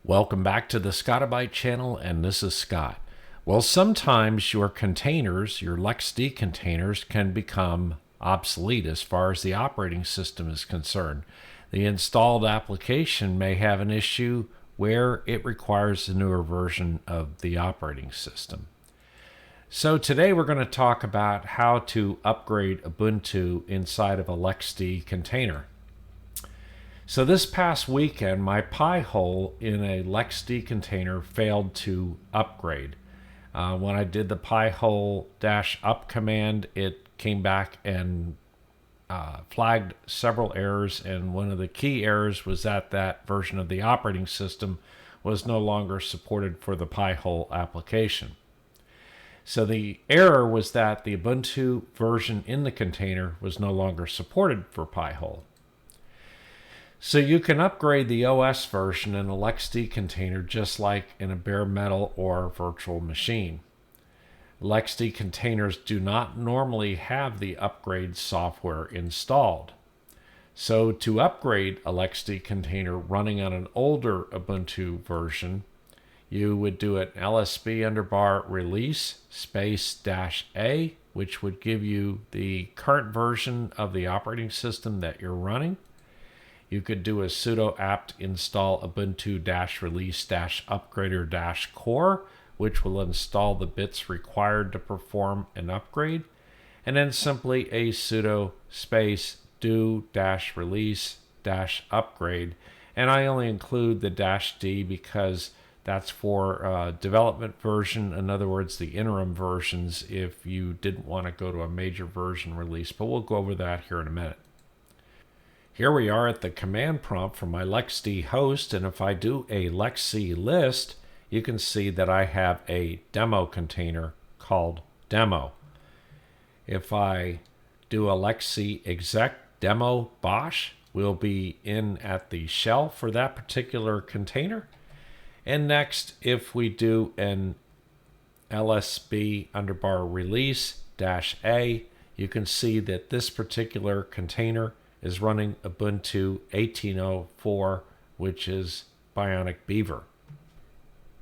Welcome back to the Scotti-BYTE channel, and this is Scott. Well, sometimes your containers, your LXD containers, can become obsolete as far as the operating system is concerned. The installed application may have an issue where it requires a newer version of the operating system. So today we're going to talk about how to upgrade Ubuntu inside of a LXD container. So this past weekend, my Pi-hole in a LXD container failed to upgrade. When I did the Pi-hole-up command, it came back and flagged several errors, and one of the key errors was that that version of the operating system was no longer supported for the Pi-hole application. So the error was that the Ubuntu version in the container was no longer supported for Pi-hole. So you can upgrade the OS version in a LXD container just like in a bare metal or virtual machine. LXD containers do not normally have the upgrade software installed. So to upgrade a LXD container running on an older Ubuntu version, you would do an LSB_release-A, which would give you the current version of the operating system that you're running. You could do a sudo apt install ubuntu-release-upgrader-core, which will install the bits required to perform an upgrade, and then simply a sudo space do-release-upgrade. And I only include the -d because that's for development version, in other words, the interim versions if you didn't want to go to a major version release, but we'll go over that here in a minute. Here we are at the command prompt for my LXD host, and if I do a LXC list, you can see that I have a demo container called demo. If I do a LXC exec demo bosh, we'll be in at the shell for that particular container. And next, if we do an LSB_release-A, you can see that this particular container is running Ubuntu 18.04, which is Bionic Beaver.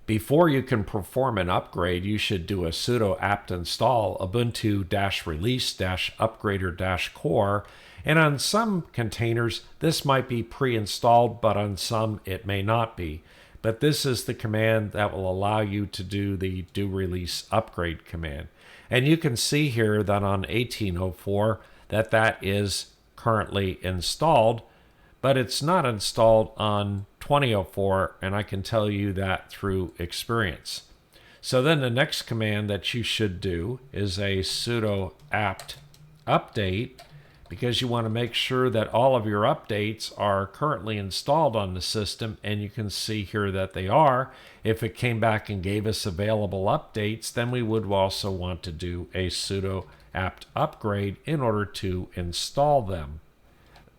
Before you can perform an upgrade, you should do a sudo apt install ubuntu-release-upgrader-core, and on some containers this might be pre-installed, but on some it may not be. But this is the command that will allow you to do the do-release-upgrade command. And you can see here that on 18.04 that is currently installed, but it's not installed on 20.04, and I can tell you that through experience. So then the next command that you should do is a sudo apt update, because you want to make sure that all of your updates are currently installed on the system, and you can see here that they are. If it came back and gave us available updates, then we would also want to do a sudo apt upgrade in order to install them.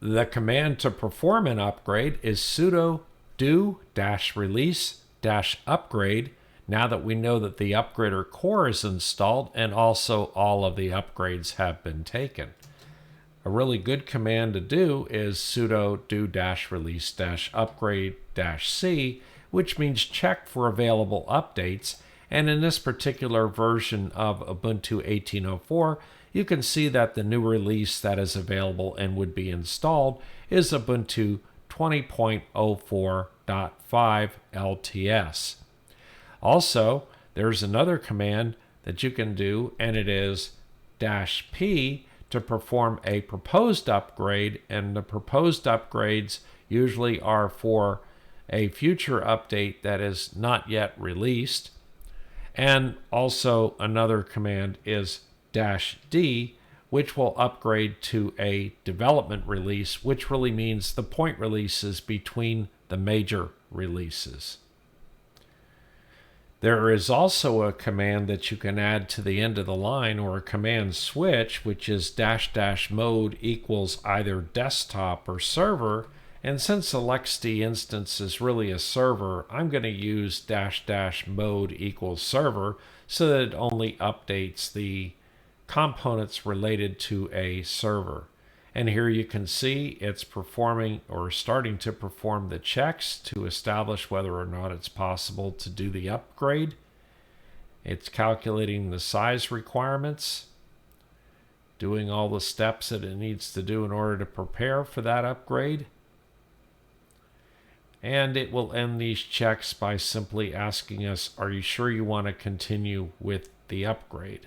The command to perform an upgrade is sudo do-release-upgrade, now that we know that the upgrader core is installed and also all of the upgrades have been taken. A really good command to do is sudo do-release-upgrade-c, which means check for available updates. And in this particular version of Ubuntu 18.04, you can see that the new release that is available and would be installed is Ubuntu 20.04.5 LTS. Also, there's another command that you can do, and it is -p to perform a proposed upgrade, and the proposed upgrades usually are for a future update that is not yet released. And also another command is -d, which will upgrade to a development release, which really means the point releases between the major releases. There is also a command that you can add to the end of the line, or a command switch, which is --mode equals either desktop or server. And since the LXD instance is really a server, I'm going to use --mode equals server so that it only updates the components related to a server. And here you can see it's performing or starting to perform the checks to establish whether or not it's possible to do the upgrade. It's calculating the size requirements, doing all the steps that it needs to do in order to prepare for that upgrade. And it will end these checks by simply asking us, are you sure you want to continue with the upgrade?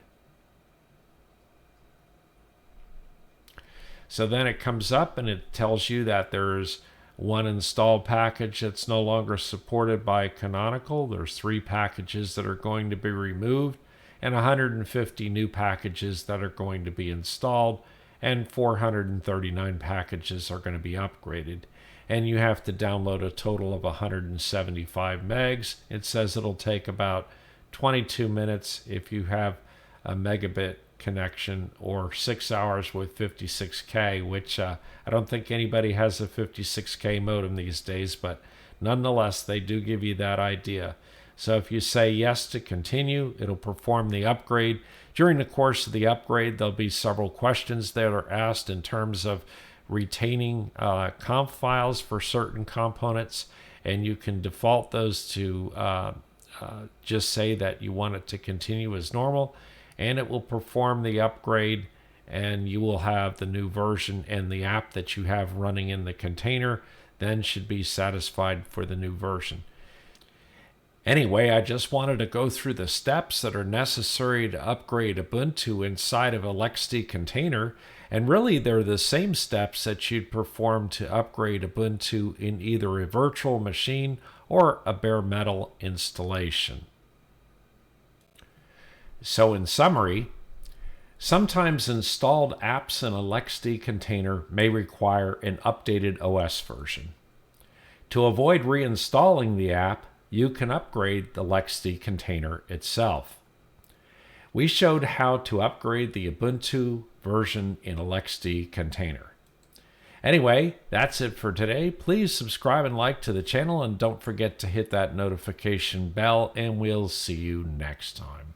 So then it comes up and it tells you that there's one installed package that's no longer supported by Canonical. There's 3 packages that are going to be removed and 150 new packages that are going to be installed, and 439 packages are going to be upgraded. And you have to download a total of 175 megs. It says it'll take about 22 minutes if you have a megabit connection, or 6 hours with 56K, which I don't think anybody has a 56K modem these days, but nonetheless, they do give you that idea. So if you say yes to continue, it'll perform the upgrade. During the course of the upgrade, there'll be several questions that are asked in terms of retaining conf files for certain components, and you can default those to just say that you want it to continue as normal, and it will perform the upgrade, and you will have the new version, and the app that you have running in the container then should be satisfied for the new version. Anyway, I just wanted to go through the steps that are necessary to upgrade Ubuntu inside of a LXD container, and really they're the same steps that you'd perform to upgrade Ubuntu in either a virtual machine or a bare metal installation. So in summary, sometimes installed apps in a LXD container may require an updated OS version. To avoid reinstalling the app, you can upgrade the LXD container itself. We showed how to upgrade the Ubuntu version in a LXD container. Anyway, that's it for today. Please subscribe and like to the channel, and don't forget to hit that notification bell, and we'll see you next time.